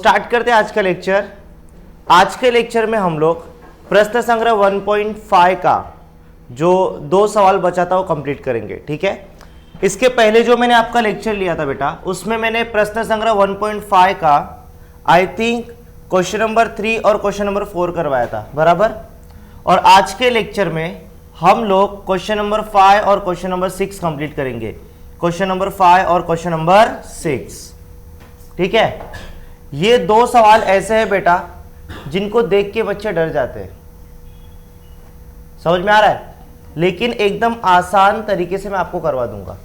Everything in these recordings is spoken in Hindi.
स्टार्ट करते हैं आज का लेक्चर। आज के लेक्चर में हम लोग प्रश्न संग्रह 1.5 का जो 2 सवाल बचा था वो कंप्लीट करेंगे। ठीक है, इसके पहले जो मैंने आपका लेक्चर लिया था बेटा, उसमें मैंने प्रश्न संग्रह 1.5 का आई थिंक क्वेश्चन नंबर 3 और क्वेश्चन नंबर 4 करवाया था, बराबर। और आज के लेक्चर में हम लोग क्वेश्चन नंबर 5 और क्वेश्चन नंबर 6 कंप्लीट करेंगे। क्वेश्चन नंबर 5 और क्वेश्चन नंबर 6। ठीक है, ये 2 सवाल ऐसे हैं बेटा जिनको देख के बच्चे डर जाते हैं। समझ में आ रहा है? लेकिन एकदम आसान तरीके से मैं आपको करवा दूंगा,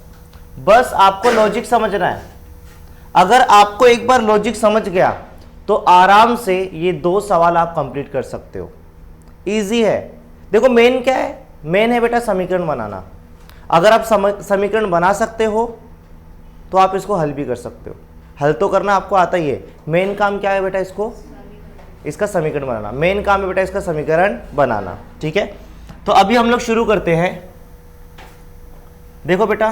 बस आपको लॉजिक समझना है। अगर आपको एक बार लॉजिक समझ गया तो आराम से ये 2 सवाल आप कंप्लीट कर सकते हो। इजी है। देखो मेन क्या है? मेन है बेटा समीकरण बनाना। अगर आप समीकरण बना सकते हो तो आप इसको हल भी कर सकते हो। हल तो करना आपको आता ही है, मेन काम क्या है बेटा? इसका समीकरण बनाना। मेन काम है बेटा इसका समीकरण बनाना। ठीक है, तो अभी हम लोग शुरू करते हैं। देखो बेटा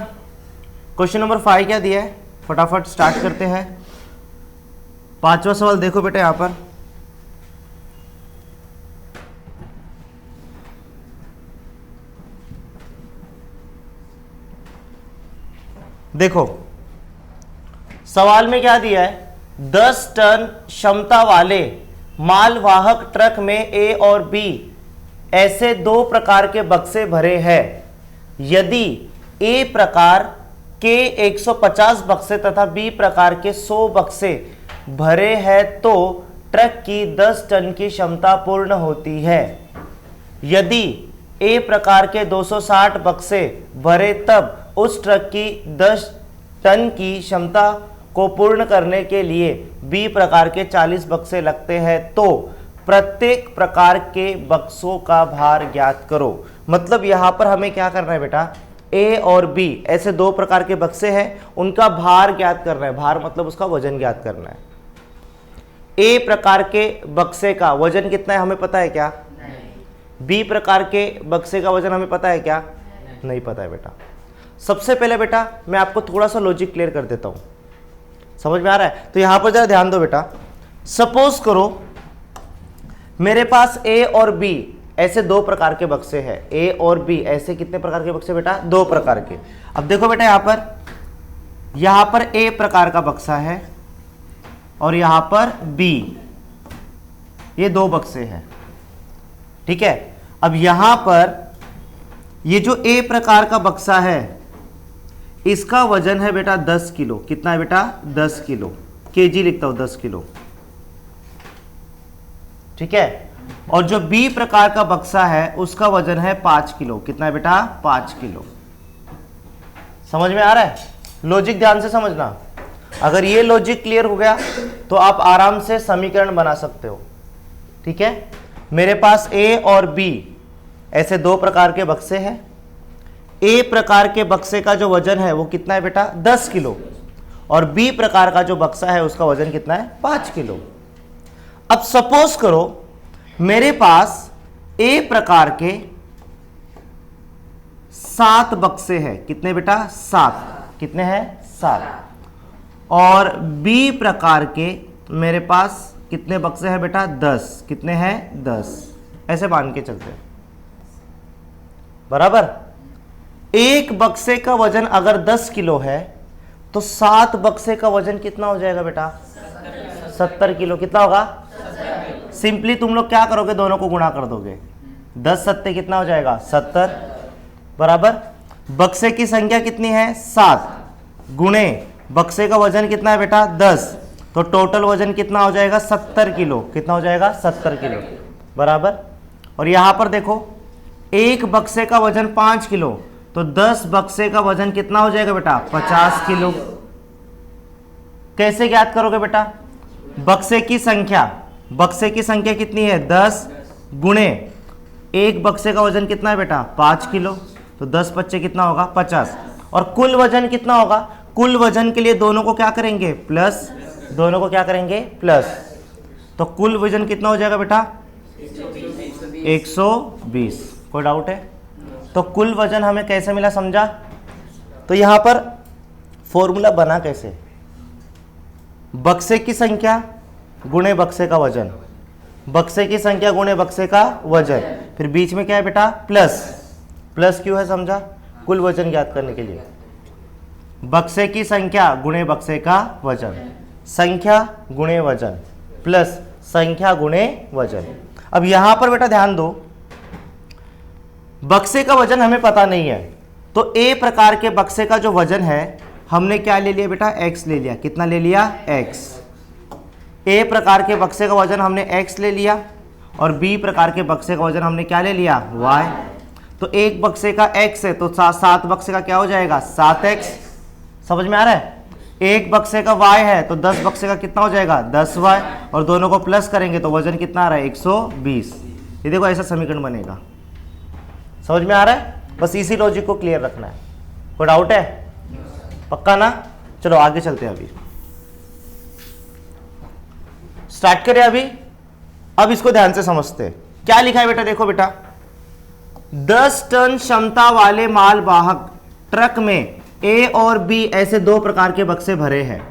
क्वेश्चन नंबर 5 क्या दिया है, फटाफट स्टार्ट करते हैं। 5वां सवाल देखो बेटा यहां पर, देखो सवाल में क्या दिया है? 10 टन क्षमता वाले मालवाहक ट्रक में ए और बी ऐसे 2 प्रकार के बक्से भरे हैं। यदि ए प्रकार के 150 बक्से तथा बी प्रकार के 100 बक्से भरे हैं तो ट्रक की 10 टन की क्षमता पूर्ण होती है। यदि ए प्रकार के 260 बक्से भरे तब उस ट्रक की 10 टन की क्षमता को पूर्ण करने के लिए बी प्रकार के 40 बक्से लगते हैं तो प्रत्येक प्रकार के बक्सों का भार ज्ञात करो। मतलब यहां पर हमें क्या करना है बेटा? ए और बी ऐसे 2 प्रकार के बक्से हैं, उनका भार ज्ञात करना है। भार मतलब उसका वजन ज्ञात करना है। ए प्रकार के बक्से का वजन कितना है हमें पता है क्या? बी प्रकार के बक्से का वजन हमें पता है क्या? नहीं पता है बेटा। सबसे पहले बेटा मैं आपको थोड़ा सा लॉजिक क्लियर कर देता हूं, समझ में आ रहा है? तो यहां पर जरा ध्यान दो बेटा। सपोज करो मेरे पास ए और बी ऐसे 2 प्रकार के बक्से हैं। ए और बी ऐसे कितने प्रकार के बक्से बेटा? 2 प्रकार के। अब देखो बेटा यहां पर ए प्रकार का बक्सा है और यहां पर बी, ये 2 बक्से हैं। ठीक है, अब यहां पर ये जो ए प्रकार का बक्सा है इसका वजन है बेटा 10 किलो। कितना है बेटा? 10 किलो। केजी लिखता हूं, 10 किलो। ठीक है, और जो बी प्रकार का बक्सा है उसका वजन है 5 किलो। कितना है बेटा? 5 किलो। समझ में आ रहा है? लॉजिक ध्यान से समझना। अगर ये लॉजिक क्लियर हो गया तो आप आराम से समीकरण बना सकते हो। ठीक है, मेरे पास ए और बी ऐसे 2 प्रकार के बक्से हैं। ए प्रकार के बक्से का जो वजन है वो कितना है बेटा? 10 किलो। और बी प्रकार का जो बक्सा है उसका वजन कितना है? 5 किलो। अब सपोज करो मेरे पास ए प्रकार के 7 बक्से हैं। कितने बेटा? 7। कितने हैं? 7। और बी प्रकार के मेरे पास कितने बक्से हैं बेटा? 10। कितने हैं? 10। ऐसे मान के चलते हैं, बराबर। एक बक्से का वजन अगर 10 किलो है तो 7 बक्से का वजन कितना हो जाएगा बेटा? 70 किलो। कितना होगा? सिंपली तुम लोग क्या करोगे? दोनों को गुणा कर दोगे। 10 सत्ते कितना हो जाएगा? 70, बराबर। बक्से की संख्या कितनी है? 7 गुणे बक्से का वजन कितना है बेटा? 10, तो टोटल वजन कितना हो जाएगा? 70 किलो। कितना हो जाएगा? 70 किलो, बराबर। और यहां पर देखो एक बक्से का वजन 5 किलो तो 10 बक्से का वजन कितना हो जाएगा बेटा? 50 किलो। कैसे ज्ञात करोगे बेटा? बक्से की संख्या कितनी है? 10 गुणे एक बक्से का वजन कितना है बेटा? 5 किलो। तो 10 बच्चे कितना होगा? 50। और कुल वजन कितना होगा? कुल वजन के लिए दोनों को क्या करेंगे? प्लस। दोनों को क्या करेंगे? प्लस। तो कुल वजन कितना हो जाएगा बेटा? 120। कोई डाउट है? तो कुल वजन हमें कैसे मिला समझा? तो यहां पर फॉर्मूला बना कैसे? बक्से की संख्या गुणे बक्से का वजन, बक्से की संख्या गुणे बक्से का वजन, फिर बीच में क्या है बेटा प्लस, प्लस क्यों है समझा, कुल वजन ज्ञात करने के लिए। बक्से की संख्या गुणे बक्से का वजन, संख्या गुणे वजन प्लस संख्या गुणे वजन। अब यहां पर बेटा ध्यान दो, बक्से का वजन हमें पता नहीं है, तो ए प्रकार के बक्से का जो वजन है हमने क्या ले लिया बेटा, x ले लिया। कितना ले लिया, x। ए प्रकार के बक्से का वजन हमने x ले लिया और बी प्रकार के बक्से का वजन हमने क्या ले लिया, y। तो एक बक्से का x है तो 7 बक्से का क्या हो जाएगा, 7x। समझ में आ रहा है। एक बक्से का y है तो 10 बक्से का कितना हो जाएगा, 10y, और दोनों को प्लस करेंगे तो वजन कितना आ रहा है, 120। ये देखो ऐसा समीकरण बनेगा। समझ में आ रहा है, बस इसी लॉजिक को क्लियर रखना है। कोई डाउट है, पक्का ना। चलो आगे चलते हैं, अभी स्टार्ट करें अभी। अब इसको ध्यान से समझते हैं क्या लिखा है बेटा। देखो बेटा, 10 टन क्षमता वाले माल वाहक ट्रक में ए और बी ऐसे 2 प्रकार के बक्से भरे हैं।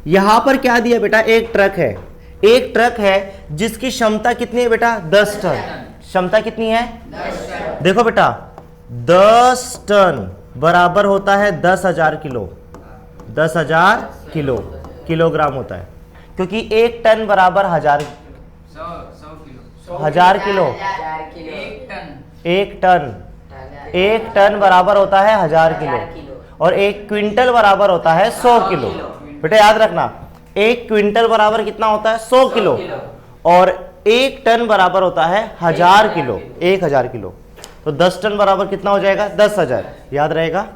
यहां पर क्या दिया बेटा, एक ट्रक है, एक ट्रक है जिसकी क्षमता कितनी है बेटा, 10 टन। क्षमता कितनी है, 10 टन। देखो बेटा 10 टन बराबर होता है 10,000 किलो, 10,000 किलो, किलोग्राम होता है, क्योंकि एक टन बराबर 1000 किलो। एक टन बराबर होता है 1000 किलो, और एक क्विंटल बराबर होता है 100 किलो। बेटा याद रखना, एक क्विंटल बराबर कितना होता है, 100 किलो, और एक टन बराबर होता है 1000 किलो, 1000 किलो। तो 10 टन बराबर कितना हो जाएगा, 10,000। याद रहेगा,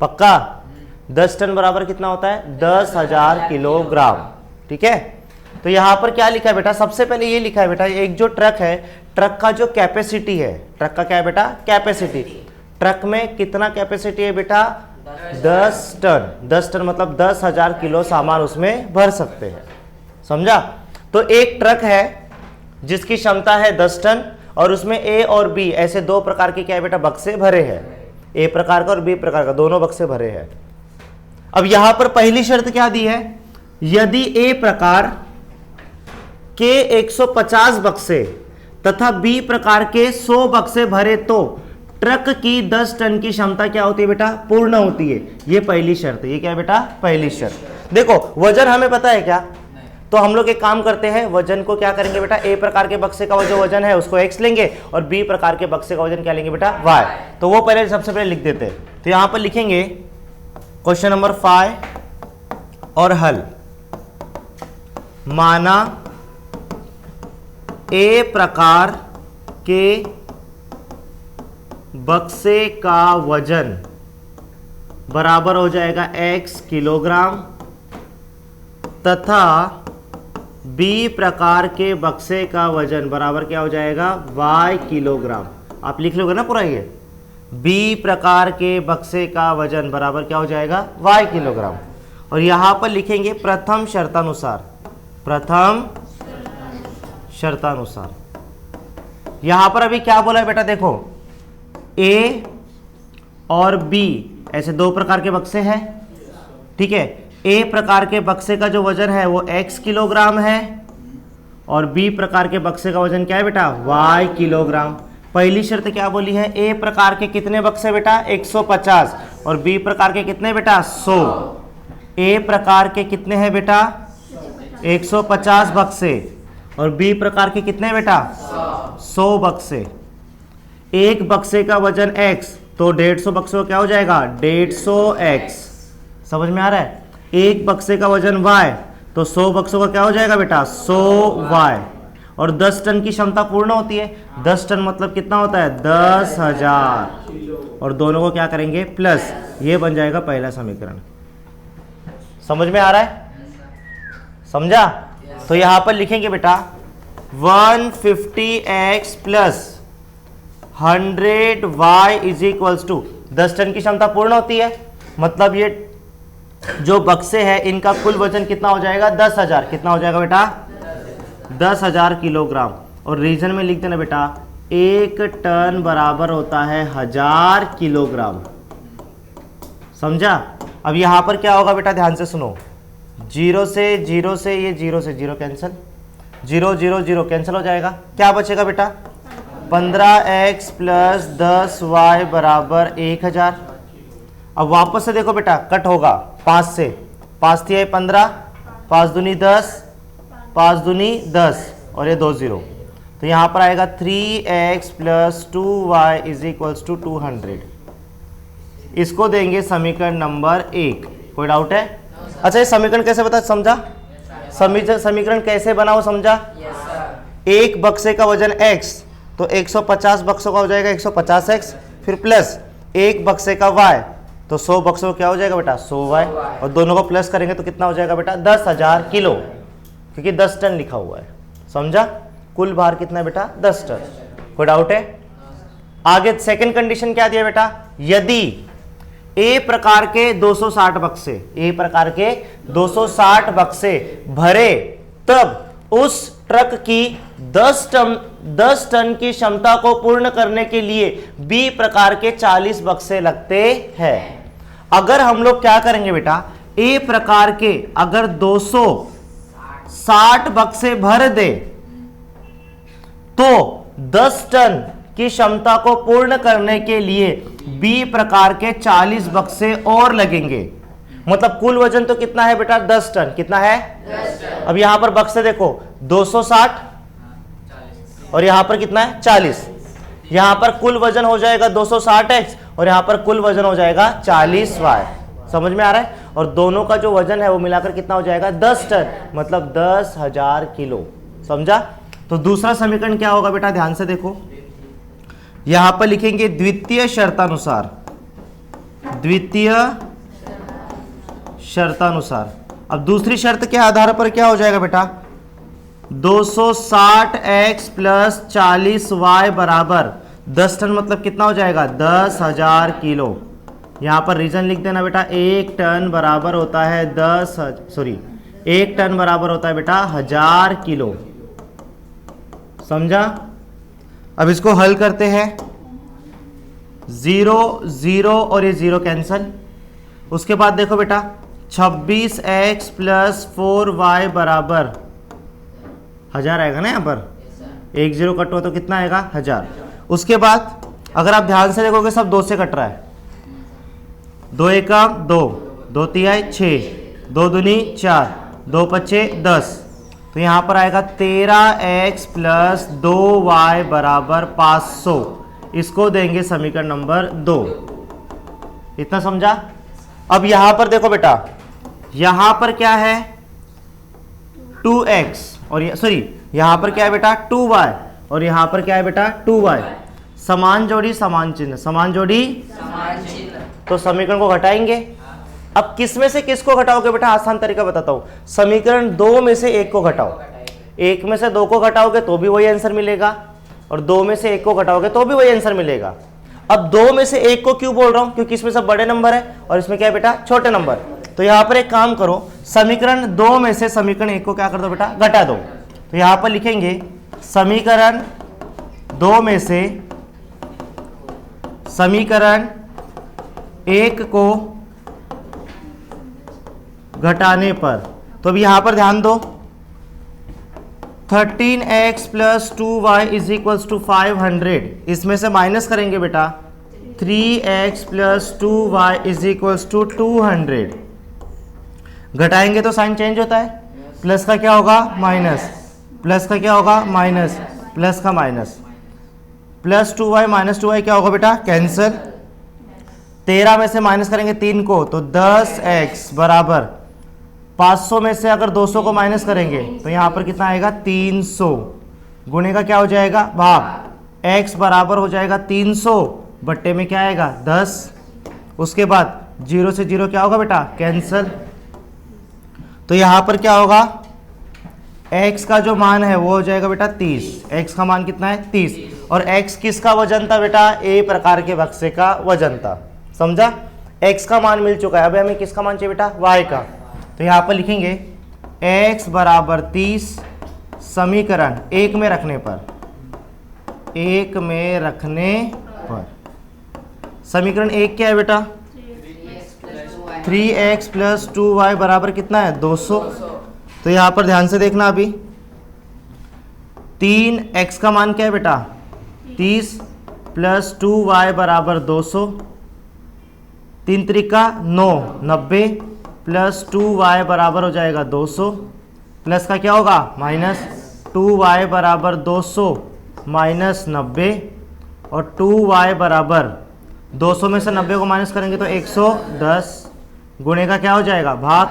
पक्का। 10 टन बराबर कितना होता है, 10,000 किलोग्राम। ठीक है, तो यहां पर क्या लिखा है बेटा, सबसे पहले ये लिखा है बेटा, एक जो ट्रक है, ट्रक का जो कैपेसिटी है, ट्रक का क्या है बेटा, कैपेसिटी। ट्रक में कितना कैपेसिटी है बेटा, 10 टन। 10 टन मतलब 10,000 किलो सामान उसमें भर सकते हैं। समझा। तो एक ट्रक है जिसकी क्षमता है 10 टन, और उसमें ए और बी ऐसे 2 प्रकार के क्या है बेटा, बक्से भरे हैं। ए प्रकार का और बी प्रकार का, दोनों बक्से भरे हैं। अब यहां पर पहली शर्त क्या दी है, यदि ए प्रकार के 150 बक्से तथा बी प्रकार के 100 बक्से भरे तो ट्रक की 10 टन की क्षमता क्या होती है बेटा, पूर्ण होती है। ये पहली शर्त है। ये क्या है बेटा, पहली शर्त। देखो वजन हमें पता है क्या, तो हम लोग एक काम करते हैं, वजन को क्या करेंगे बेटा, ए प्रकार के बक्से का जो वजन है उसको x लेंगे, और बी प्रकार के बक्से का वजन क्या लेंगे बेटा, y। तो वो पहले सबसे पहले लिख देते हैं। तो यहां पर लिखेंगे क्वेश्चन नंबर 5 और हल। माना ए प्रकार के बक्से का वजन बराबर हो जाएगा x किलोग्राम, तथा बी प्रकार के बक्से का वजन बराबर क्या हो जाएगा, y किलोग्राम। आप लिख लोगे ना पूरा ये, बी प्रकार के बक्से का वजन बराबर क्या हो जाएगा, y किलोग्राम। और यहां पर लिखेंगे प्रथम शर्तानुसार, प्रथम शर्तानुसार। यहां पर अभी क्या बोला है बेटा, देखो ए और बी ऐसे 2 प्रकार के बक्से हैं। ठीक है, ए प्रकार के बक्से का जो वजन है वो x किलोग्राम है, और बी प्रकार के बक्से का वजन क्या है बेटा, y किलोग्राम। पहली शर्त क्या बोली है, ए प्रकार के कितने बक्से बेटा, 150, और बी प्रकार के कितने बेटा, 100। ए प्रकार के कितने हैं बेटा, 150 बक्से, और बी प्रकार के कितने बेटा, 100 बक्से। एक बक्से का वजन x, तो 150 बक्सों क्या हो जाएगा, 150x। समझ में आ रहा है। एक बक्से का वजन y, तो 100 बक्सों का क्या हो जाएगा बेटा, 100y। और 10 टन की क्षमता पूर्ण होती है। 10 टन मतलब कितना होता है, 10,000, और दोनों को क्या करेंगे, प्लस। ये बन जाएगा पहला समीकरण। समझ में आ रहा है, समझा। तो यहां पर लिखेंगे बेटा 150x plus 100y is equals to, 10 ton की क्षमता पूर्ण होती है, मतलब ये जो बक्से हैं इनका कुल वजन कितना हो जाएगा, 10,000। कितना हो जाएगा बेटा, 10,000 किलोग्राम। और रीजन में लिख देना बेटा, 1 टन बराबर होता है 1000 किलोग्राम। समझा। अब यहां पर क्या होगा बेटा, ध्यान से सुनो, जीरो से ये जीरो से zero cancel, zero zero zero cancel हो जाएगा। क्या बचेगा बेटा? 15x प्लस 10y बराबर 1000। अब वापस से देखो बेटा, कट होगा 5 से, 5 थी 15, 5 दूनी 10, 5 दूनी 10 और ये 2 0, तो यहाँ पर आएगा 3x plus 2y is equals to 200। इसको देंगे समीकरण नंबर 1। कोई डाउट है? अच्छा, ये समीकरण कैसे बता समझा? समीकरण कैसे बनाओ समझा? एक बक्से का वजन x, तो 150 बक्सों का हो जाएगा 150x, फिर प्लस एक बक्से का y, तो 100 बक्सों का क्या हो जाएगा बेटा? 100y, और दोनों को प्लस करेंगे तो कितना हो जाएगा बेटा? 10,000 किलो, क्योंकि 10 टन लिखा हुआ है। समझा? कुल भार कितना है बेटा? 10 टन। कोई डाउट है? आगे सेकंड कंडीशन क्या दिया बेटा? यदि ए प्रकार के 260 बक्से, ए प्रकार के 260 बक्से भरे, तब उस ट्रक की 10 टन की क्षमता को पूर्ण करने के लिए बी प्रकार के 40 बक्से लगते हैं। अगर हम लोग क्या करेंगे बेटा, ए प्रकार के अगर 260 बक्से भर दे तो 10 टन की क्षमता को पूर्ण करने के लिए बी प्रकार के 40 बक्से और लगेंगे। मतलब कुल वजन तो कितना है बेटा? 10 टन। कितना है? 10 टन। अब यहां पर बक्से देखो, 260 और यहां पर कितना है? 40। यहां पर कुल वजन हो जाएगा 260x और यहां पर कुल वजन हो जाएगा 40y। समझ में आ रहा है? और दोनों का जो वजन है वो मिलाकर कितना हो जाएगा? 10 टन, मतलब 10,000 किलो। समझा? तो दूसरा समीकरण क्या होगा बेटा? ध्यान से देखो, यहां पर लिखेंगे द्वितीय शर्तानुसार, द्वितीय शर्तानुसार। अब दूसरी शर्त के आधार पर क्या हो जाएगा बेटा? 260x प्लस 40y बराबर 10 टन, मतलब कितना हो जाएगा? 10,000 किलो। यहां पर रीजन लिख देना बेटा, 1 टन बराबर होता है 1 टन बराबर होता है बेटा 1000 किलो। समझा? अब इसको हल करते हैं, 0 0 और ये 0 कैंसल। उसके बाद देखो बेटा, 26x प्लस 4y बराबर 1000 आएगा ना। यहाँ पर 1 0 कट हुआ तो कितना आएगा? 1000। उसके बाद अगर आप ध्यान से देखोगे सब 2 से कट रहा है, 2 1 2, 2 3 6, 2 दूनी 4, 2 5 10, तो यहां पर आएगा 13x प्लस 2y बराबर 500। इसको देंगे समीकरण नंबर 2। इतना समझा? अब यहां पर देखो बेटा, यहां पर क्या है? 2x और यहां पर क्या है बेटा? 2y और यहां पर क्या है बेटा? 2y। समान जोड़ी समान चिन्ह, समान जोड़ी समान चिन्ह, तो समीकरण को घटाएंगे। अब किस में से किसको घटाओगे बेटा? आसान तरीका बताता हूं, समीकरण 2 में से 1 को घटाओ। 1 में से 2 को घटाओगे तो भी वही आंसर मिलेगा, और 2 में से 1 को घटाओगे तो भी वही आंसर मिलेगा। अब 2 में से 1 को क्यों बोल रहा हूं? क्योंकि इसमें सब बड़े नंबर है और इसमें क्या है बेटा? छोटे नंबर। तो यहां पर एक काम करो, समीकरण 2 में से समीकरण 1 को क्या कर दो बेटा? घटा दो। तो यहां पर लिखेंगे समीकरण 2 में से समीकरण 1 को घटाने पर, तो अब यहां पर ध्यान दो, 13x plus 2y is equals to 500। इसमें से माइनस करेंगे बेटा, 3x plus 2y is equals to 200। घटाएंगे तो साइन चेंज होता है, प्लस का क्या होगा? माइनस, प्लस का क्या होगा? माइनस, प्लस का minus, plus 2y minus 2y क्या होगा बेटा? कैंसिल। 13 में से माइनस करेंगे 3 को तो 10x बराबर 500 में से अगर 200 को माइनस करेंगे तो यहां पर कितना आएगा? 300। गुणे का क्या हो जाएगा? भाग। x बराबर हो जाएगा 300 बट्टे में क्या आएगा? 10। उसके बाद 0 से 0 क्या होगा बेटा? कैंसिल। तो यहां पर क्या होगा? x का जो मान है वो हो जाएगा बेटा 30। x का मान कितना है? 30। और x किसका वजन था बेटा? a प्रकार के बक्से का वजन था। समझा? x का मान मिल चुका है, अब हमें किसका मान चाहिए बेटा? y का। तो यहां पर लिखेंगे x बराबर 30 समीकरण 1 में रखने पर, 1 में रखने पर समीकरण 1 क्या है बेटा? 3x प्लस 2y बराबर कितना है 200। तो यहाँ पर ध्यान से देखना अभी 3x का मान क्या है बेटा 30 प्लस 2y बराबर 200, 3 त्रिका 9 90 प्लस 2y बराबर हो जाएगा 200, प्लस का क्या होगा माइनस 2y बराबर 200 माइनस 90 और 2y बराबर 200 में से 90 को माइनस करेंगे तो 110 गुणे का क्या हो जाएगा भाग,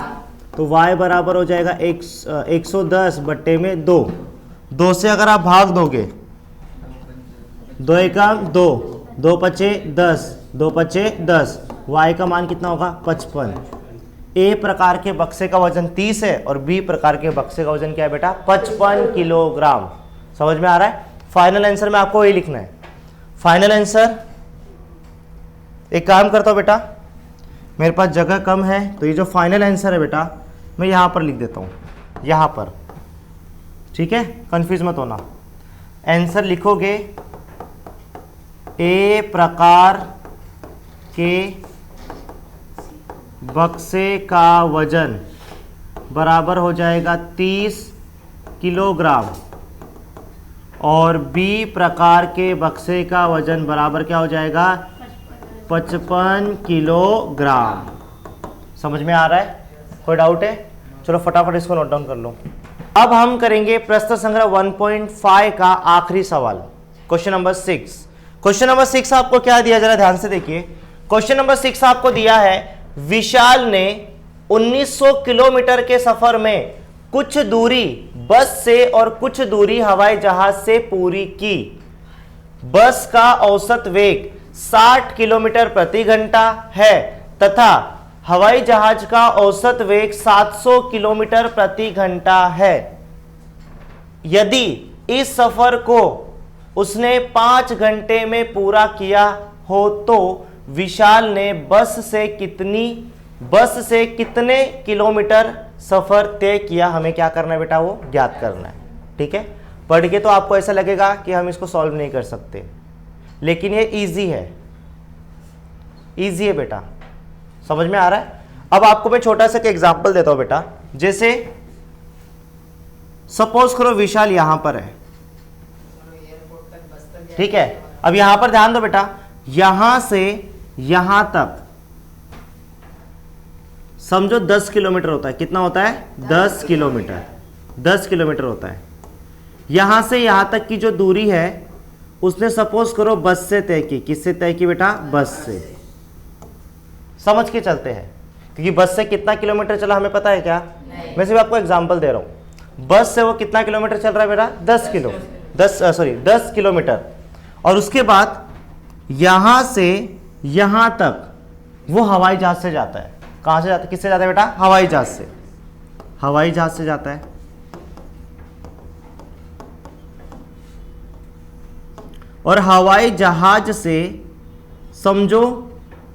तो y बराबर हो जाएगा 110 बट्टे में 2 से अगर आप भाग दोगे 2 एका 2, 2 पचे 10, 2 पचे 10, y का मान कितना होगा 55। ए प्रकार के बक्से का वजन 30 है और बी प्रकार के बक्से का वजन क्या है बेटा 55 किलोग्राम। समझ में आ रहा है। फाइनल आंसर में आपको यही लिखना है। फाइनल आंसर, एक काम करता हूँ बेटा, मेरे पास जगह कम है तो ये जो फाइनल आंसर है बेटा मैं यहाँ पर लिख देता हूँ, यहाँ पर, ठीक है, कंफ्यूज मत होना। आंसर लिखोगे ए प्रकार के बक्से का वजन बराबर हो जाएगा 30 किलोग्राम और बी प्रकार के बक्से का वजन बराबर क्या हो जाएगा 55 किलोग्राम। समझ में आ रहा है, कोई डाउट है? चलो फटाफट इसको नोट डाउन कर लो। अब हम करेंगे प्रश्न संग्रह 1.5 का आखिरी सवाल, क्वेश्चन नंबर 6। क्वेश्चन नंबर 6 आपको क्या दिया, जरा ध्यान से देखिए। क्वेश्चन नंबर 6 आपको दिया है विशाल ने 1900 किलोमीटर के सफर में कुछ दूरी बस से और कुछ दूरी हवाई जहाज से पूरी की। बस का औसत वेग 60 किलोमीटर प्रति घंटा है तथा हवाई जहाज का औसत वेग 700 किलोमीटर प्रति घंटा है। यदि इस सफर को उसने 5 घंटे में पूरा किया हो तो विशाल ने बस से कितने किलोमीटर सफर तय किया। हमें क्या करना है बेटा, वो ज्ञात करना है। ठीक है, पढ़ के तो आपको ऐसा लगेगा कि हम इसको सॉल्व नहीं कर सकते, लेकिन ये इजी है, इजी है बेटा। समझ में आ रहा है। अब आपको मैं छोटा सा एक एग्जांपल देता हूं बेटा। जैसे सपोज करो विशाल यहां पर है, ठीक है। अब यहां पर ध्यान दो बेटा, यहां से यहां तक समझो 10 किलोमीटर होता है। कितना होता है 10 किलोमीटर, 10 किलोमीटर होता है। यहां से यहां तक की जो दूरी है उसने सपोज करो बस से तय की। किससे तय की बेटा, बस से। समझ के चलते हैं, क्योंकि बस से कितना किलोमीटर चला हमें पता है क्या? मैं सिर्फ आपको एग्जांपल दे रहा हूं। बस से वो कितना किलोमीटर चल रहा है बेटा, 10 किलोमीटर। और उसके बाद यहां से यहां तक वो हवाई जहाज से जाता है। कहां से जाता है, किससे जाता है बेटा, हवाई जहाज से। हवाई जहाज से जाता है। और हवाई जहाज से समझो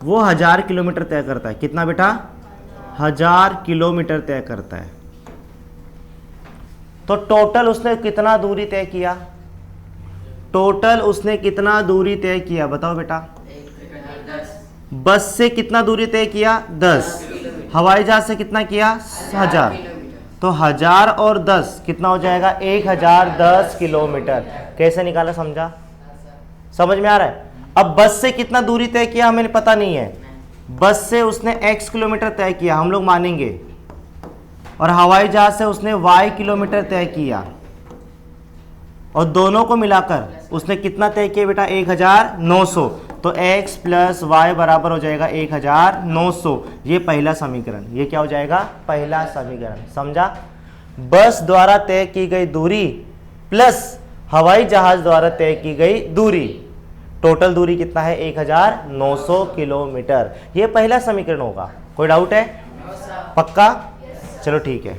वो 1000 किलोमीटर तय करता है। कितना बेटा, 1000 किलोमीटर तय करता है। तो टोटल उसने कितना दूरी तय किया, टोटल उसने कितना दूरी तय किया बताओ बेटा। बस से कितना दूरी तय किया 10, हवाई जहाज से कितना किया 1000। तो 1000 और 10 कितना हो जाएगा 1010 किलोमीटर। कैसे निकाला, समझा, समझ में आ रहा है। अब बस से कितना दूरी तय किया हमें पता नहीं है। बस से उसने x किलोमीटर तय किया, हम लोग मानेंगे, और हवाई जहाज से उसने y किलोमीटर तय किया, और दोनों को मिलाकर उसने कितना तय किया बेटा 1900। तो x प्लस वाई बराबर हो जाएगा 1900। ये पहला समीकरण, ये क्या हो जाएगा, पहला समीकरण। समझा, बस द्वारा तय की गई दूरी प्लस हवाई जहाज द्वारा तय की गई दूरी, टोटल दूरी कितना है 1900 किलोमीटर। ये पहला समीकरण होगा। कोई डाउट है, पक्का? चलो ठीक है।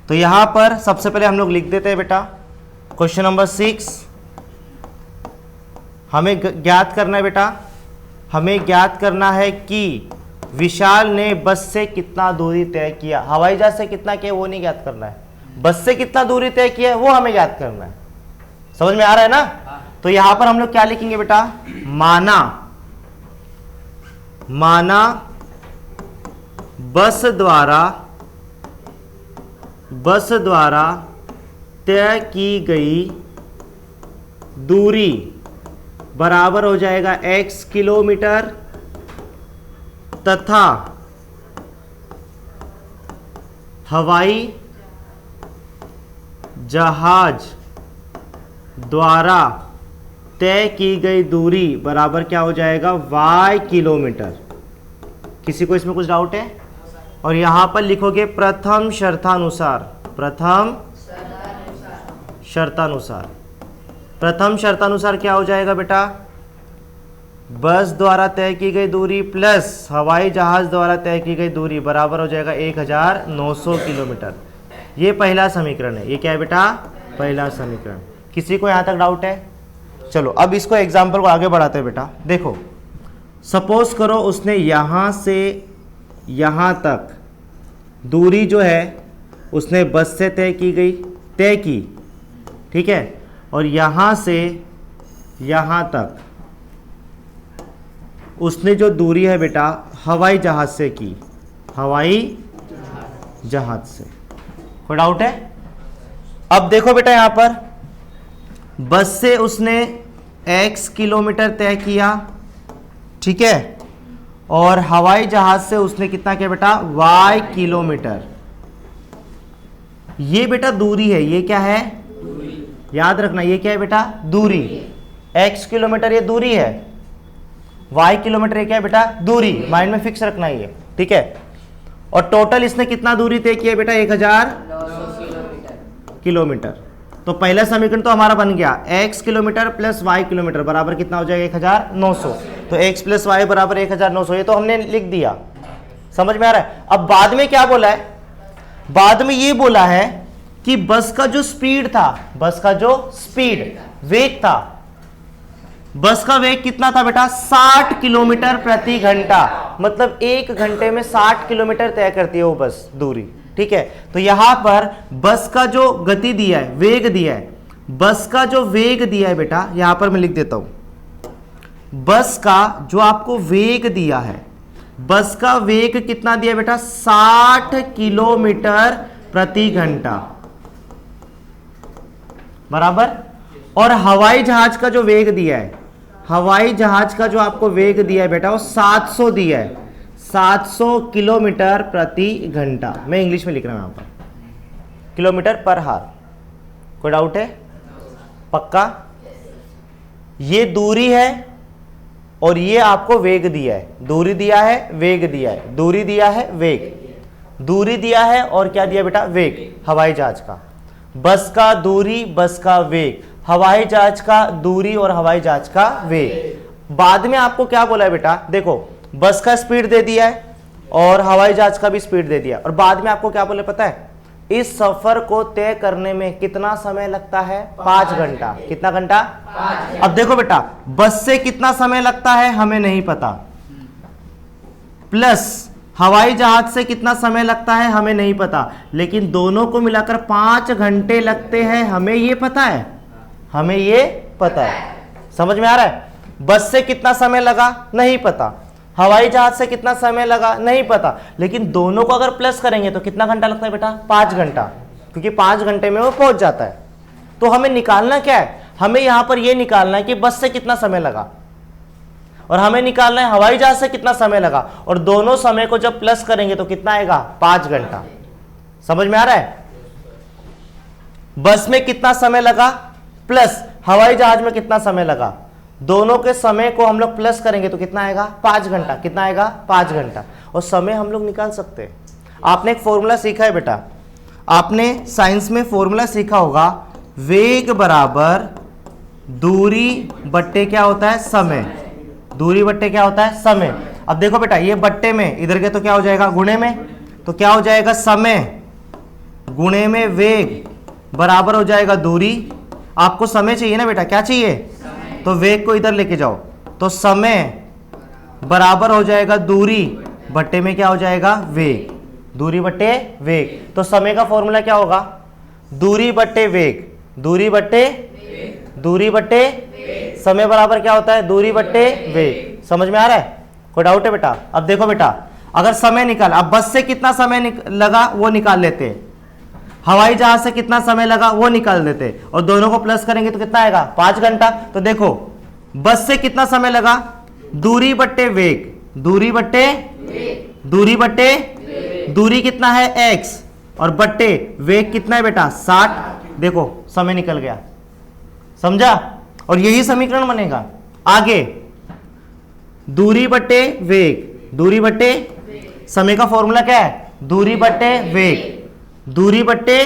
तो यहां पर सबसे पहले हम लोग लिख देते हैं बेटा क्वेश्चन नंबर 6। हमें ज्ञात करना है बेटा, हमें ज्ञात करना है कि विशाल ने बस से कितना दूरी तय किया। हवाई जहाज से कितना किया वो नहीं ज्ञात करना है, बस से कितना दूरी तय किया वो हमें ज्ञात करना है। समझ में आ रहा है ना। तो यहां पर हम लोग क्या लिखेंगे बेटा, माना माना बस द्वारा तय की गई दूरी बराबर हो जाएगा x किलोमीटर तथा हवाई जहाज द्वारा तय की गई दूरी बराबर क्या हो जाएगा y किलोमीटर। किसी को इसमें कुछ डाउट है? और यहां पर लिखोगे प्रथम शर्तानुसार। प्रथम शर्तानुसार क्या हो जाएगा बेटा? बस द्वारा तय की गई दूरी प्लस हवाई जहाज द्वारा तय की गई दूरी बराबर हो जाएगा 1900 किलोमीटर। ये पहला समीकरण है। ये क्या है बेटा? पहला समीकरण। किसी को यहां तक डाउट है? चलो अब इसको एग्जाम्पल को आगे बढ़ाते हैं बेटा। देखो सपोज करो उसने यहां से यहां तक दूरी जो है उसने बस से तय की, ठीक है, और यहां से यहां तक उसने जो दूरी है बेटा हवाई जहाज से की, हवाई जहाज से। कोई डाउट है? अब देखो बेटा यहां पर बस से उसने x किलोमीटर तय किया, ठीक है, और हवाई जहाज से उसने कितना किया बेटा? y kilometre. ये बेटा दूरी है। ये क्या है? याद रखना ये क्या है बेटा? दूरी। x किलोमीटर ये दूरी है, y किलोमीटर ये क्या है बेटा? दूरी। माइंड में फिक्स रखना ये, ठीक है। और टोटल इसने कितना दूरी तय किया बेटा? 1000 किलोमीटर। तो पहला समीकरण तो हमारा बन गया x kilometre plus y kilometre बराबर कितना हो जाएगा? 1900। तो x प्लस y बराबर 1900। ये तो हमने लिख दिया। समझ में आ रहा है? अब बाद में क्या बोला है? बाद में ये बोला है कि बस का जो स्पीड था, बस का जो स्पीड वेग था, बस का वेग कितना था बेटा? 60 किलोमीटर प्रति घंटा। मतलब 1 घंटे में 60 किलोमीटर तय करती है वो बस दूरी, ठीक है। तो यहां पर बस का जो गति दिया है, वेग दिया है, बस का जो वेग दिया है बेटा, यहां पर मैं लिख देता हूं, बस का जो आपको वेग दिया है, बस का वेग कितना दिया बेटा? 60 किलोमीटर प्रति घंटा बराबर। और हवाई जहाज का जो वेग दिया है, हवाई जहाज का जो आपको वेग दिया है बेटा वो 700 दिया है, 700 किलोमीटर प्रति घंटा। मैं इंग्लिश में लिख रहा हूं यहां पर, किलोमीटर पर हार। कोई डाउट है? पक्का? ये दूरी है और ये आपको वेग दिया है। दूरी दिया है, वेग दिया है, दूरी दिया है, वेग, दूरी दिया है और क्या दिया बेटा? वेग हवाई जहाज का। बस का दूरी, बस का वेग, हवाई जहाज का दूरी और हवाई जहाज का वेग। बाद में आपको क्या बोला है बेटा? देखो बस का स्पीड दे दिया है और हवाई जहाज का भी स्पीड दे दिया, और बाद में आपको क्या बोले पता है? इस सफर को तय करने में कितना समय लगता है? 5 घंटा। कितना घंटा? 5। अब देखो बेटा बस से कितना समय लगता है हमें नहीं पता, प्लस हवाई जहाज से कितना समय लगता है हमें नहीं पता, लेकिन दोनों को मिलाकर 5 घंटे लगते हैं, हमें ये पता है, हमें ये पता है। समझ में आ रहा है? बस से कितना समय लगा नहीं पता, हवाई जहाज से कितना समय लगा नहीं पता, लेकिन दोनों को अगर प्लस करेंगे तो कितना घंटा लगता है बेटा? 5 घंटा, क्योंकि 5 घंटे में वो पहुंच जाता है। तो हमें निकालना क्या है? हमें यहां पर यह निकालना है कि बस से कितना समय लगा, और हमें निकालना है हवाई जहाज से कितना समय लगा, और दोनों समय को जब प्लस करेंगे तो कितना आएगा? 5 घंटा। समझ में आ रहा है? बस में कितना समय लगा प्लस हवाई जहाज में कितना समय लगा, दोनों के समय को हम लोग प्लस करेंगे तो कितना आएगा? 5 घंटा। कितना आएगा? 5 घंटा। और समय हम लोग निकाल सकते हैं। आपने एक फॉर्मूला सीखा है बेटा, आपने साइंस में फॉर्मूला सीखा होगा, वेग बराबर दूरी बट्टे क्या होता है? समय। दूरी बट्टे क्या होता है? समय। अब देखो बेटा ये बट्टे में इधर के तो क्या हो जाएगा? गुणे में। तो क्या हो जाएगा? समय गुणे में वेग बराबर हो जाएगा दूरी। आपको समय चाहिए ना बेटा? क्या चाहिए? तो वेग को इधर लेके जाओ, तो समय बराबर हो जाएगा दूरी बट्टे में क्या हो जाएगा? वेग। दूरी बट्टे वेग। तो समय का फॉर्मूला क्या होगा? दूरी बट्टे वेग। दूरी बट्टे समय बराबर क्या होता है? दूरी बट्टे वेग। समझ में आ रहा है? कोई डाउट है बेटा? अब देखो बेटा, अगर समय निकाल, अब बस से कितना समय लगा वो निकाल लेते हैं, हवाई जहाज से कितना समय लगा वो निकाल देते हैं, और दोनों को प्लस करेंगे तो कितना आएगा? 5 घंटा। तो देखो बस से कितना समय लगा? दूरी बट्टे वेग, दूरी बट्टे दूरी बट्टे दूरी कितना है? x, और बट्टे वेग कितना है बेटा? 60। देखो समय निकल गया, समझा? और यही समीकरण बनेगा आगे। दूरी बट्टे वेग, दूरी बट्टे समय का फॉर्मूला क्या है? दूरी बट्टे वेग, दूरी बट्टे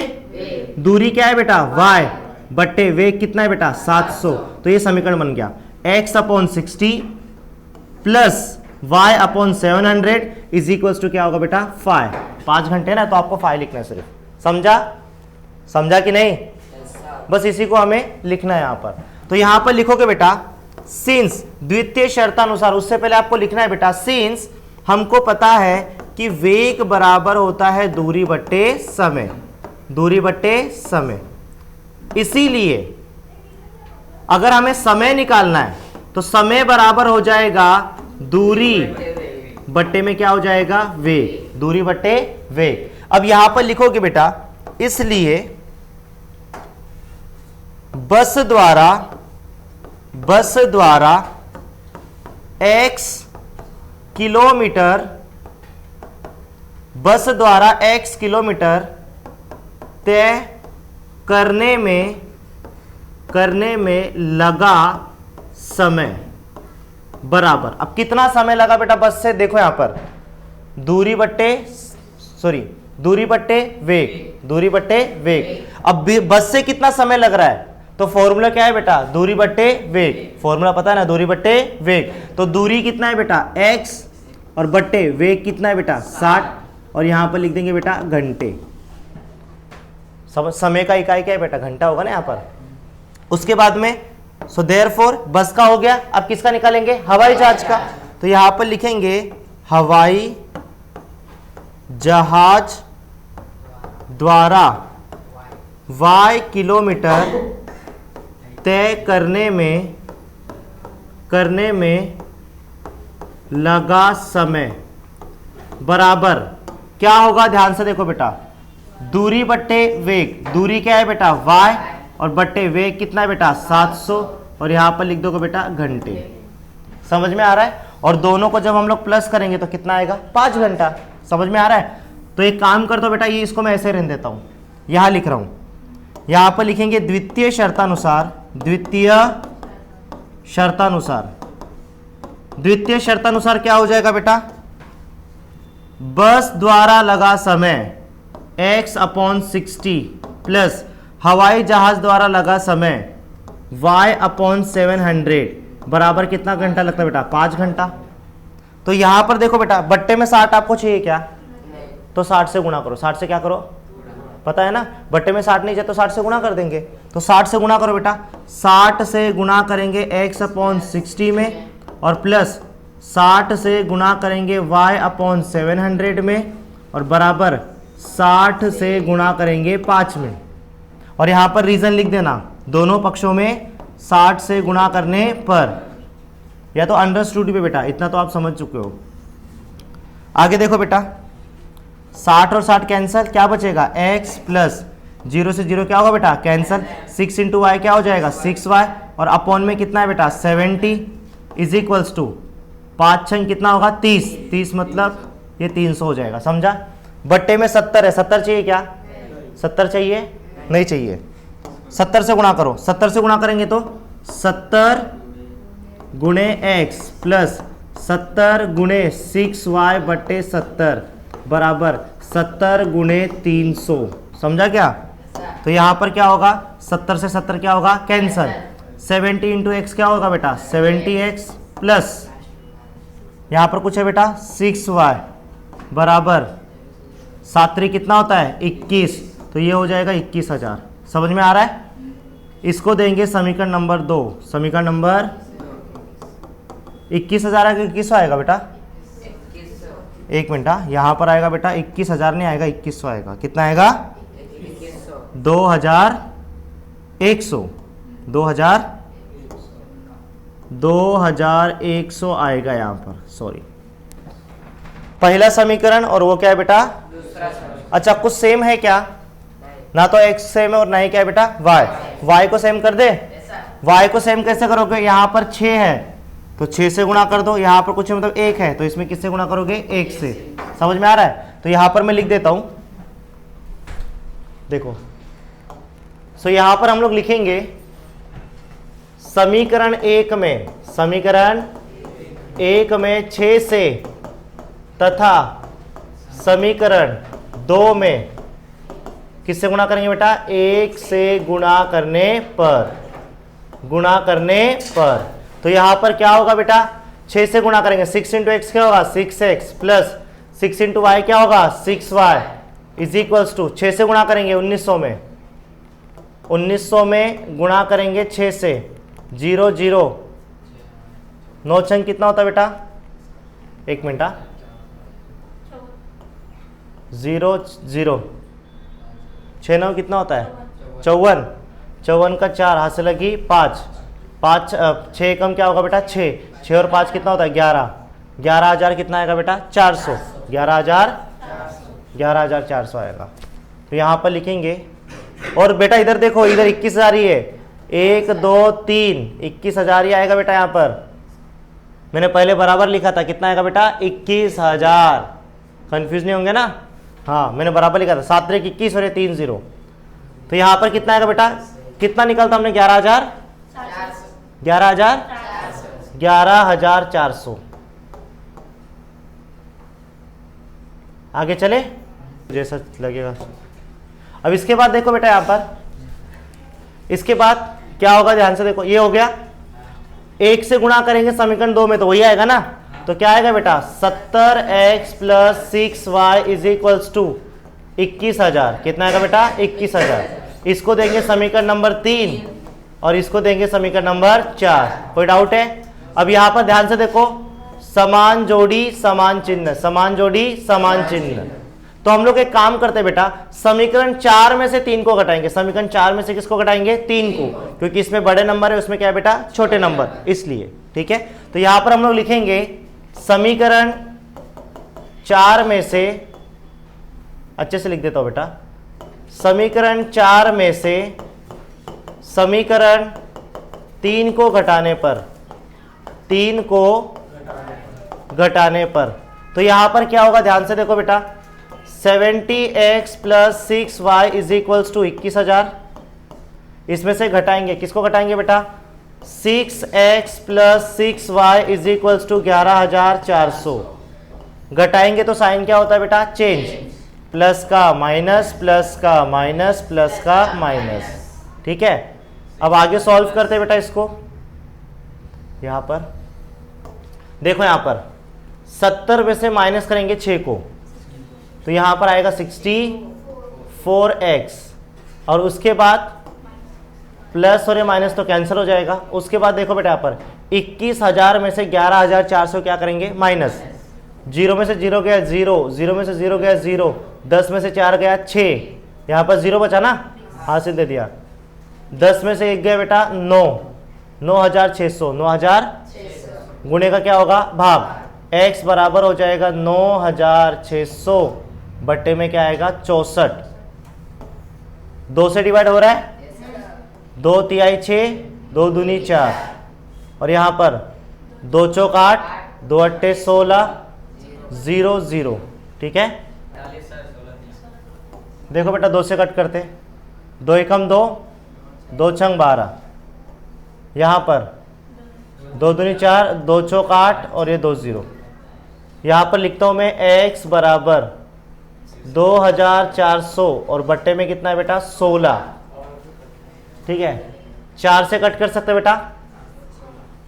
दूरी क्या है बेटा? y, बट्टे वेग कितना है बेटा? 700। तो ये समीकरण बन गया x upon 60 plus y upon 700 is equals to क्या होगा बेटा? 5 घंटे ना, तो आपको 5 लिखना है सिर्फ। समझा? समझा कि नहीं? बस इसी को हमें लिखना है यहां पर। तो यहां पर लिखोगे बेटा सिंस द्वितीय शर्तानुसार, उससे पहले आपको लिखना है बेटा सिंस हमको पता है कि वेग बराबर होता है दूरी बट्टे समय, दूरी बट्टे समय, इसीलिए अगर हमें समय निकालना है तो समय बराबर हो जाएगा दूरी बट्टे में क्या हो जाएगा? वेग, दूरी बट्टे वेग। अब यहां पर लिखोगे बेटा इसलिए बस द्वारा x किलोमीटर, बस द्वारा x किलोमीटर तय करने में लगा समय बराबर। अब कितना समय लगा बेटा बस से? देखो यहां पर दूरी बट्टे वेग, दूरी बट्टे वेग। अब बस से कितना समय लग रहा है? तो फॉर्मूला क्या है बेटा? दूरी बट्टे वेग, फॉर्मूला पता है ना? दूरी बट्टे वेग। तो दूरी कितना है बेटा? x, और बट्टे वेग कितना है बेटा? 60, और यहां पर लिख देंगे बेटा घंटे। समय का इकाई क्या है बेटा? घंटा होगा ना यहां पर। उसके बाद में सो देयरफॉर बस का हो गया, अब किसका निकालेंगे? हवाई जहाज का। तो यहां पर लिखेंगे हवाई जहाज द्वारा y किलोमीटर तय करने में लगा समय बराबर क्या होगा? ध्यान से देखो बेटा, दूरी बट्टे वेग, दूरी क्या है बेटा? y, और बट्टे वेग कितना है बेटा? 700, और यहां पर लिख दोगे बेटा घंटे। समझ में आ रहा है? और दोनों को जब हम लोग प्लस करेंगे तो कितना आएगा? 5 घंटा। समझ में आ रहा है? तो एक काम कर दो बेटा, ये इसको मैं ऐसे रहने देता हूं, यहां लिख रहा हूं, यहां पर लिखेंगे द्वितीय शर्तानुसार, द्वितीय शर्तानुसार, द्वितीय शर्तानुसार क्या हो जाएगा बेटा? बस द्वारा लगा समय x अपॉन 60 प्लस हवाई जहाज द्वारा लगा समय y अपॉन 700 बराबर कितना घंटा लगता है बेटा? 5 घंटा। तो यहां पर देखो बेटा बट्टे में 60 आपको चाहिए क्या? तो 60 से गुणा करो। 60 से क्या करो? पता है ना, बट्टे में 60 नहीं चाहिए तो 60 से गुणा कर देंगे। तो 60 से गुणा करो बेटा, 60 से गुणा करेंगे x अपॉन 60 में, और प्लस 60 से गुणा करेंगे y अपॉन 700 में, और बराबर 60 से गुणा करेंगे 5 में। और यहाँ पर रीज़न लिख देना, दोनों पक्षों में 60 से गुणा करने पर, या तो अंडरस्टूड पे बेटा, इतना तो आप समझ चुके हो। आगे देखो बेटा, 60 और 60 कैंसिल, क्या बचेगा? x प्लस 0 से 0 क्या होगा बेटा? कैंसिल। 6 इंटू वाई क्या हो जाएगा? 6y, और अपॉन में कितना है बेटा? 70 इज इक्वल्स टू 5 6 कितना होगा? 30। 30 मतलब ये 300 हो जाएगा। समझा? बट्टे में 70 है, 70 चाहिए क्या? 70 चाहिए? नहीं चाहिए। 70 से गुणा करो, 70 से गुणा करेंगे तो 70 गुणे x प्लस 70 गुणे 6y बट्टे 70 बराबर 70 गुणे 300। समझा क्या? तो यहाँ पर क्या होगा? 70 से 70 क्या होगा? कैंसल। 70 इंटू एक्स क्या होगा बेटा? 70x प्लस यहाँ पर कुछ है बेटा 6y बराबर 7 3 कितना होता है? 21। तो ये हो जाएगा 21,000। समझ में आ रहा है? इसको देंगे समीकरण नंबर 2। समीकरण नंबर 21,000 आएगा, 2100 आएगा बेटा? 1 मिनट, यहाँ पर आएगा बेटा 21,000 नहीं आएगा, 2100 आएगा। कितना आएगा? 2100 2100 आएगा यहाँ पर, सॉरी। पहला समीकरण और वो क्या है बेटा? अच्छा, कुछ सेम है क्या? ना तो x सेम है और ना ही क्या है बेटा y को सेम कर दे। y को सेम कैसे करोगे? यहाँ पर 6 है तो 6 से गुणा कर दो, यहाँ पर कुछ मतलब 1 है तो इसमें किससे गुणा करोगे? 1 से। समझ में आ रहा है? तो यहाँ पर मैं लिख देता हूं, देखो। सो यहाँ पर हम लोग लिखेंगे समीकरण 1 में 6 से तथा समीकरण 2 में किससे गुणा करेंगे बेटा? 1 से गुणा करने पर। तो यहां पर क्या होगा बेटा? 6 से गुणा करेंगे, 6 इंटू एक्स क्या होगा? 6x प्लस 6 इंटू वाई क्या होगा? 6y इज इक्वल्स टू 6 से गुणा करेंगे 1900 में गुणा करेंगे 6 से, 0 0 9 छंग कितना होता है बेटा? 1 मिनट, 0 0 6 9 कितना होता है? 54 54 का 4 हाथ से लगी 5 6 कम क्या होगा बेटा? 6 और 5 कितना होता है? 11,000 कितना आएगा बेटा? 400 11,400 आएगा। तो यहाँ पर लिखेंगे। और बेटा इधर देखो, इधर 21,000 ही है, 1 2 3 21,000 ही आएगा बेटा। यहाँ पर मैंने पहले बराबर लिखा था, कितना आएगा बेटा? 21,000। कंफ्यूज नहीं होंगे ना? हाँ, मैंने बराबर लिखा था, 7 3 21 और ये 3 0। तो यहाँ पर कितना आएगा बेटा? कितना निकलता हमने? 11,400। आगे चले जैसा लगेगा। अब इसके बाद देखो बेटा, यहाँ पर इसके बाद क्या होगा? ध्यान से देखो, ये हो गया। 1 से गुणा करेंगे समीकरण 2 में तो वही आएगा ना। तो क्या आएगा बेटा? 70x plus 6y is equals to 21,000। कितना आएगा बेटा? 21,000। इसको देंगे समीकरण नंबर 3 और इसको देंगे समीकरण नंबर 4। कोई डाउट है? अब यहां पर ध्यान से देखो, समान जोड़ी समान चिन्ह, समान जोड़ी समान चिन्ह। तो हम लोग एक काम करते हैं बेटा, समीकरण 4 में से 3 को घटाएंगे। समीकरण 4 में से किसको घटाएंगे? 3 को, क्योंकि इसमें बड़े नंबर है, उसमें क्या है बेटा? छोटे नंबर, इसलिए। ठीक है, तो यहां पर हम लोग लिखेंगे समीकरण 4 में से, अच्छे से लिख देता हूं बेटा, समीकरण 4 में से समीकरण 3 को घटाने पर, तो यहां पर क्या होगा? ध्यान से देखो बेटा, 70x plus 6y is equals to 21,000। इसमें से घटाएंगे, किसको घटाएंगे बेटा? 6x plus 6y is equals to 11,400। घटाएंगे तो साइन क्या होता है बेटा? चेंज, प्लस का माइनस, प्लस का माइनस, प्लस का माइनस। ठीक है, अब आगे सॉल्व करते हैं बेटा इसको। यहां पर देखो, यहां पर 70 में से माइनस करेंगे 6 को, तो यहां पर आएगा 64x, और उसके बाद प्लस और ये माइनस तो कैंसिल हो जाएगा। उसके बाद देखो बेटा, यहाँ पर 21,000 में से 11,400 क्या करेंगे? माइनस। 0 में से 0 गया 0, 0 में से 0 गया 0, 10 में से 4 गया 6, यहाँ पर 0 बचा ना, हासिल दे दिया। 10 में से 1 गया बेटा 9, 9,600, 9,000 गुणे का क्या होगा? भाग। x बराबर हो जाएगा 9,600 बट्टे में क्या आएगा? 64। 2 से डिवाइड हो रहा है, 2 तिहाई 6, 2 दूनी 4, और यहाँ पर 2 चौक 8, 2 अट्ठे 16, 0 0। ठीक है, देखो बेटा 2 से कट करते, 2 एकम 2, 2 छंग 12, यहाँ पर 2 दूनी 4, 2 चौक 8 और ये 2 0। यहाँ पर लिखता हूँ मैं x बराबर 2,400 और बट्टे में कितना है बेटा? 16। ठीक है, 4 से कट कर सकते बेटा,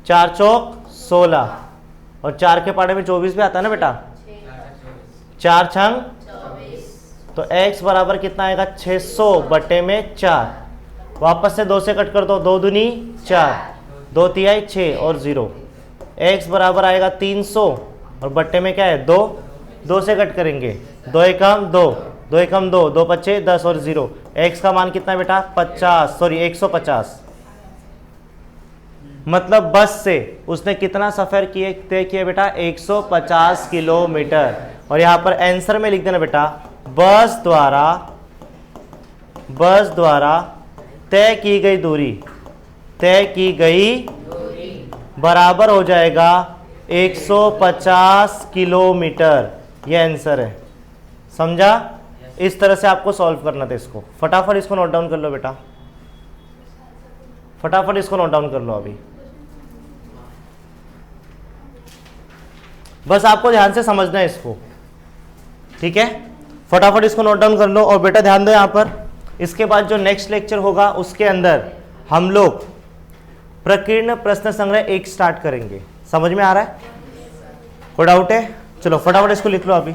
4 चौक 16, और 4 के पाड़े में 24 भी आता है ना बेटा, 4 छंग, तो x बराबर कितना आएगा? 600 बट्टे में 4। वापस से 2 से कट कर दो, 2 दूनी 4, 2 तिहाई 6 और 0। x बराबर आएगा 300 और बट्टे में क्या है? 2। 2 से कट करेंगे, 2 एकम 2, 2 एकम 2, 2 पच्चे 10 और 0। x का मान कितना है बेटा? 150। मतलब बस से उसने कितना सफर तय किया बेटा? 150 किलोमीटर। और यहां पर आंसर में लिख देना बेटा, बस द्वारा तय की गई दूरी बराबर हो जाएगा 150 किलोमीटर। ये आंसर है, समझा? इस तरह से आपको सॉल्व करना था इसको। फटाफट इसको नोट डाउन कर लो बेटा, फटाफट इसको नोट डाउन कर लो अभी। बस आपको ध्यान से समझना है इसको, ठीक है? फटाफट इसको नोट डाउन कर लो। और बेटा ध्यान दो यहाँ पर, इसके बाद जो नेक्स्ट लेक्चर होगा उसके अंदर हम लोग प्रकीर्ण प्रश्न संग्रह 1 स्टार्ट करेंगे। समझ में आ रहा है? कोई डाउट है? चलो फटाफट इसको लिख लो अभी।